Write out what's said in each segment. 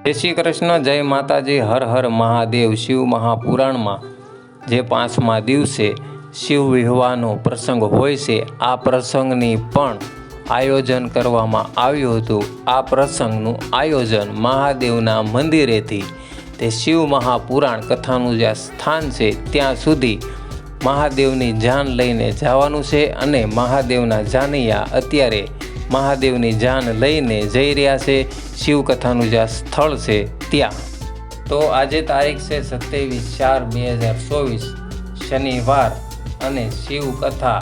જય શ્રી કૃષ્ણ, જય માતાજી, હર હર મહાદેવ। શિવ મહાપુરાણમાં જે 5મા દિવસે શિવ વિવાહનો પ્રસંગ હોય છે, આ પ્રસંગની પણ આયોજન કરવામાં આવ્યું હતું। આ પ્રસંગનું આયોજન મહાદેવના મંદિરેથી તે શિવ મહાપુરાણ કથાનું જ્યાં સ્થાન છે ત્યાં સુધી મહાદેવની જાન લઈને જવાનું છે અને મહાદેવના જાનૈયા અત્યારે મહાદેવની જાન લઈને જઈ રહ્યા છે શિવકથાનું જ્યાં સ્થળ છે ત્યાં। તો આજે તારીખ છે 27/4/2024 શનિવાર અને શિવકથા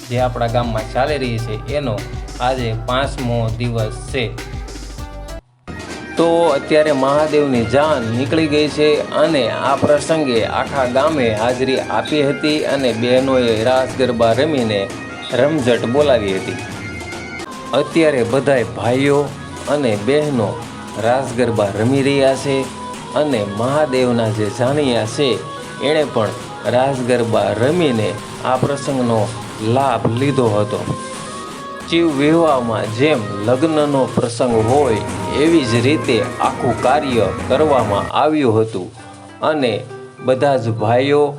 જે આપણા ગામમાં ચાલી રહી છે એનો આજે 5મો દિવસ છે। તો અત્યારે મહાદેવની જાન નીકળી ગઈ છે અને આ પ્રસંગે આખા ગામે હાજરી આપી હતી અને બહેનોએ રાસ ગરબા રમીને રમઝટ બોલાવી હતી। અત્યારે બધાય ભાઈઓ અને બહેનો રાસ ગરબા રમી રહ્યા છે અને મહાદેવના જે જાનૈયા છે એણે પણ રાસ ગરબા રમીને આ પ્રસંગનો લાભ લીધો હતો। શિવ વિવાહમાં જેમ લગ્નનો પ્રસંગ હોય એવી જ રીતે આખું કાર્ય કરવામાં આવ્યું હતું અને બધા જ ભાઈઓ,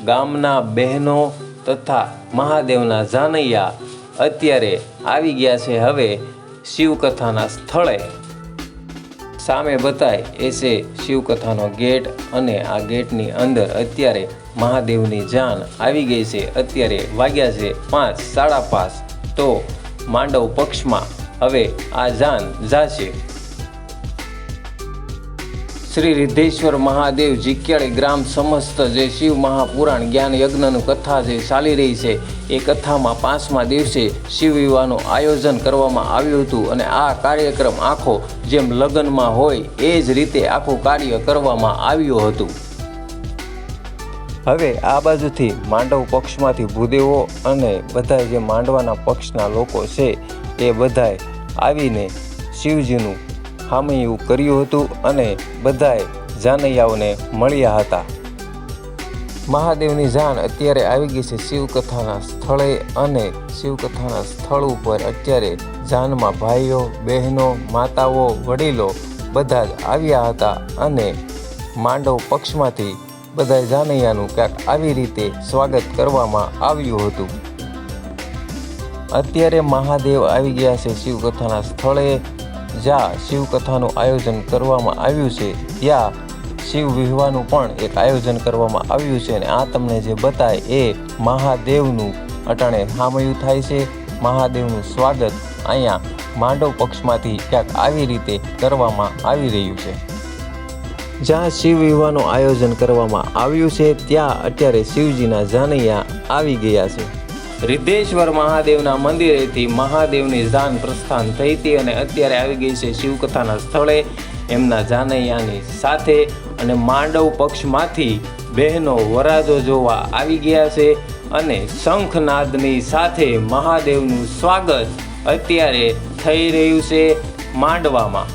ગામના બહેનો તથા મહાદેવના જાનૈયા અત્યારે આવી ગયા છે હવે શિવકથાના સ્થળે। સામે બતાય એ છે શિવકથાનો ગેટ અને આ ગેટની અંદર અત્યારે મહાદેવની જાન આવી ગઈ છે। અત્યારે વાગ્યા છે 5, 5:30। તો માંડવ પક્ષમાં હવે આ જાન જાશે। શ્રી રિદ્ધેશ્વર મહાદેવ જીક્યાળી ગ્રામ સમસ્ત જે શિવ મહાપુરાણ જ્ઞાન યજ્ઞની કથા જે ચાલી રહી છે એ કથામાં 5મા દિવસે શિવ વિવાહનું આયોજન કરવામાં આવ્યું હતું અને આ કાર્યક્રમ આખો જેમ લગ્નમાં હોય એ જ રીતે આખું કાર્ય કરવામાં આવ્યું હતું। હવે આ બાજુથી માંડવ પક્ષમાંથી ભૂદેવો અને બધા જે માંડવાના પક્ષના લોકો છે એ બધાય આવીને શિવજીનું હામૈયું કર્યું હતું અને બધાય જાનૈયાઓને મળ્યા હતા। મહાદેવની જાન અત્યારે આવી ગઈ છે શિવકથાના સ્થળે અને શિવકથાના સ્થળ ઉપર અત્યારે જાનમાં ભાઈઓ, બહેનો, માતાઓ, વડીલો બધા જ આવ્યા હતા અને માંડવ પક્ષમાંથી બધા જાનૈયાનું ક્યાંક આવી રીતે સ્વાગત કરવામાં આવ્યું હતું। અત્યારે મહાદેવ આવી ગયા છે શિવકથાના સ્થળે જ્યાં શિવકથાનું આયોજન કરવામાં આવ્યું છે ત્યાં શિવ વિવાહનું પણ એક આયોજન કરવામાં આવ્યું છે અને આ તમને જે બતાય એ મહાદેવનું અટાણે હામયું થાય છે। મહાદેવનું સ્વાગત અહીંયા માંડવ પક્ષમાંથી ક્યાંક આવી રીતે કરવામાં આવી રહ્યું છે। જ્યાં શિવ વિવાહનું આયોજન કરવામાં આવ્યું છે ત્યાં અત્યારે શિવજીના જાનૈયા આવી ગયા છે। રિદ્ધેશ્વર મહાદેવના મંદિરેથી મહાદેવની જાન પ્રસ્થાન થઈ હતી અને અત્યારે આવી ગઈ છે શિવકથાના સ્થળે એમના જાનૈયાની સાથે અને માંડવ પક્ષમાંથી બહેનો વરાજો જોવા આવી ગયા છે અને શંખનાદની સાથે મહાદેવનું સ્વાગત અત્યારે થઈ રહ્યું છે માંડવામાં।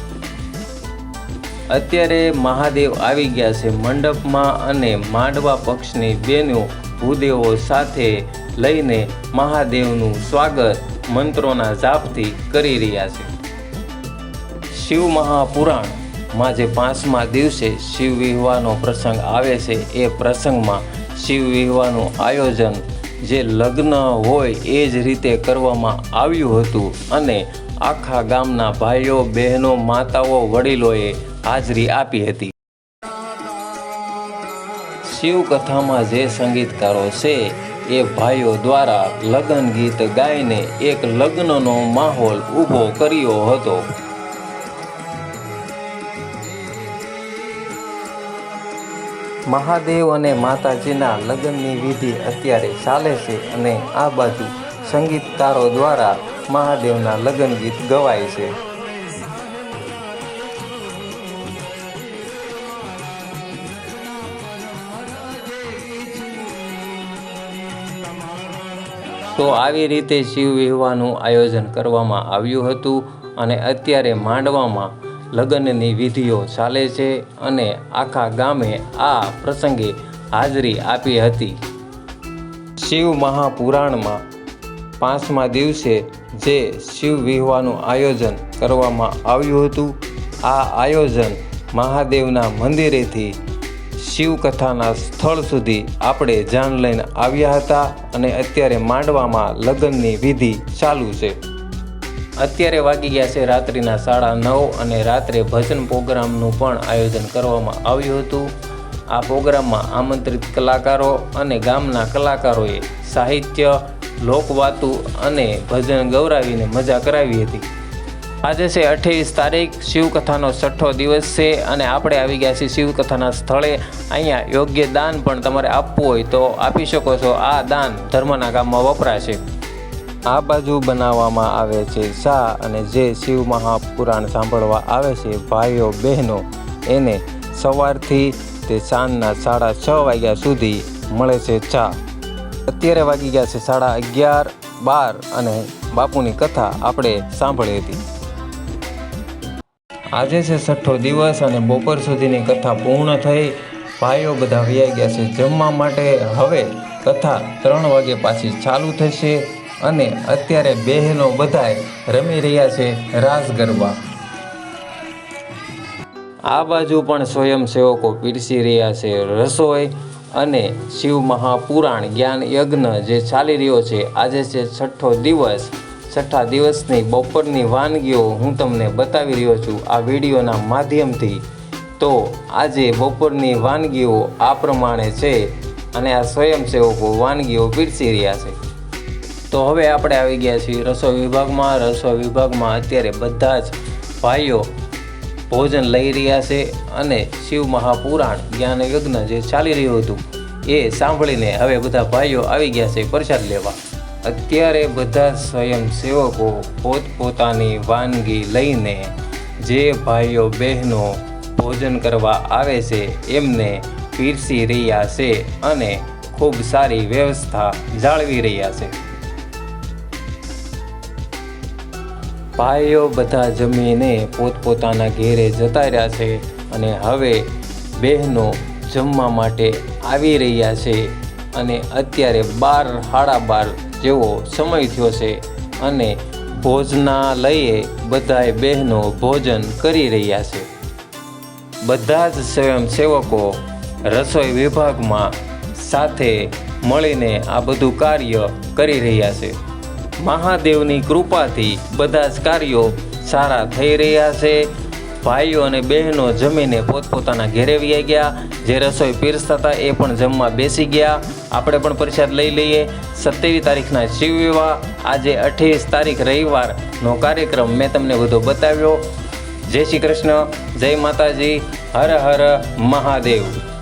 અત્યારે મહાદેવ આવી ગયા છે મંડપમાં અને માંડવા પક્ષની બહેનો ભૂદેવો સાથે લઈને મહાદેવનું સ્વાગત મંત્રોના જાપથી કરી રહ્યા છે। શિવ મહાપુરાણમાં જે 5મા દિવસે શિવ વિવાહનો પ્રસંગ આવે છે એ પ્રસંગમાં શિવ વિવાહનું આયોજન જે લગ્ન હોય એ જ રીતે કરવામાં આવ્યું હતું અને આખા ગામના ભાઈઓ, બહેનો, માતાઓ, વડીલોએ હાજરી આપી હતી। શિવકથામાં જે સંગીતકારો છે એ ભાઈઓ દ્વારા લગ્ન ગીત ગાઈને એક લગ્નનો માહોલ ઊભો કર્યો હતો। મહાદેવ અને માતાજીના લગ્નની વિધિ અત્યારે ચાલે છે અને આ બાજુ સંગીતકારો દ્વારા મહાદેવના લગ્ન ગીત ગવાય છે। તો આવી રીતે શિવ વિવાહનું આયોજન કરવામાં આવ્યું હતું અને અત્યારે માંડવામાં લગ્નની વિધિઓ ચાલે છે અને આખા ગામે આ પ્રસંગે હાજરી આપી હતી। શિવ મહાપુરાણમાં 5મા દિવસે જે શિવ વિવાહનું આયોજન કરવામાં આવ્યું હતું આ આયોજન મહાદેવના મંદિરેથી શિવકથાના સ્થળ સુધી આપણે જાન લઈને આવ્યા હતા અને અત્યારે માંડવામાં લગ્નની વિધિ ચાલુ છે. અત્યારે વાગી ગયા છે રાત્રિના 9:30 અને રાત્રે ભજન પ્રોગ્રામનું પણ આયોજન કરવામાં આવ્યું હતું. આ પ્રોગ્રામમાં આમંત્રિત કલાકારો અને ગામના કલાકારોએ સાહિત્ય, લોકવાતો અને ભજન ગૌરાવીને મજા કરાવી હતી. આજે છે 28 તારીખ, શિવકથાનો 6ઠ્ઠો દિવસ છે અને આપણે આવી ગયા છીએ શિવકથાના સ્થળે. અહીંયા યોગ્ય દાન પણ તમારે આપવું હોય તો આપી શકો છો. આ દાન ધર્મના કામમાં વપરાશે. આ બાજુ બનાવવામાં આવે છે ચા અને જે શિવ મહાપુરાણ સાંભળવા આવે છે ભાઈઓ બહેનો એને સવારથી તે સાંજના 6:30 વાગ્યા સુધી મળે છે ચા. અત્યારે વાગી ગયા છે 11:30, 12 અને બાપુની કથા આપણે સાંભળી હતી. આજે છે 6ઠ્ઠો દિવસ અને બપોર સુધીની કથા પૂર્ણ થઈ. ભાઈઓ બધા વયા ગયા છે જમવા માટે. હવે કથા 3 વાગે પાછી ચાલુ થશે અને અત્યારે બહેનો બધાય રમી રહ્યા છે રાસ ગરબા. આ બાજુ પણ સ્વયંસેવકો પીરસી રહ્યા છે રસોઈ અને શિવ મહાપુરાણ જ્ઞાન યજ્ઞ જે ચાલી રહ્યો છે. આજે છે 6ઠ્ઠો દિવસ. 6ઠ્ઠા દિવસની બપોરની વાનગીઓ હું તમને બતાવી રહ્યો છું આ વિડીયોના માધ્યમથી. તો આજે બપોરની વાનગીઓ આ પ્રમાણે છે અને આ સ્વયંસેવકો વાનગીઓ પીરસી રહ્યા છે. તો હવે આપણે આવી ગયા છીએ રસોઈ વિભાગમાં. રસોઈ વિભાગમાં અત્યારે બધા જ ભાઈઓ ભોજન લઈ રહ્યા છે અને શિવ મહાપુરાણ જ્ઞાન યજ્ઞ જે ચાલી રહ્યું હતું એ સાંભળીને હવે બધા ભાઈઓ આવી ગયા છે પ્રસાદ લેવા. અત્યારે બધા સ્વયંસેવકો પોતપોતાની વાનગી લઈને જે ભાઈઓ બહેનો ભોજન કરવા આવે છે એમને પીરસી રહ્યા છે અને ખૂબ સારી વ્યવસ્થા જાળવી રહ્યા છે. ભાઈઓ બધા જમીને પોતપોતાના ઘેરે જતા રહ્યા છે અને હવે બહેનો જમવા માટે આવી રહ્યા છે અને અત્યારે 12, 12:30 જેવો સમય થયો છે અને ભોજનાલયે બધાય બહેનો ભોજન કરી રહ્યા છે. બધા જ સ્વયંસેવકો રસોઈ વિભાગમાં સાથે મળીને આ બધું કાર્ય કરી રહ્યા છે. મહાદેવની કૃપાથી બધા જ કાર્યો સારા થઈ રહ્યા છે. ભાઈઓ અને બહેનો જમીને પોતપોતાના ઘેરે વહી ગયા. જે રસોઈ પીરસતા હતા એ પણ જમવા બેસી ગયા. આપણે પણ પ્રસાદ લઈ લઈએ. 27 તારીખના શિવ વિવાહ, આજે 28 તારીખ રવિવારનો કાર્યક્રમ મેં તમને બધો બતાવ્યો. જય શ્રી કૃષ્ણ, જય માતાજી, હર હર મહાદેવ.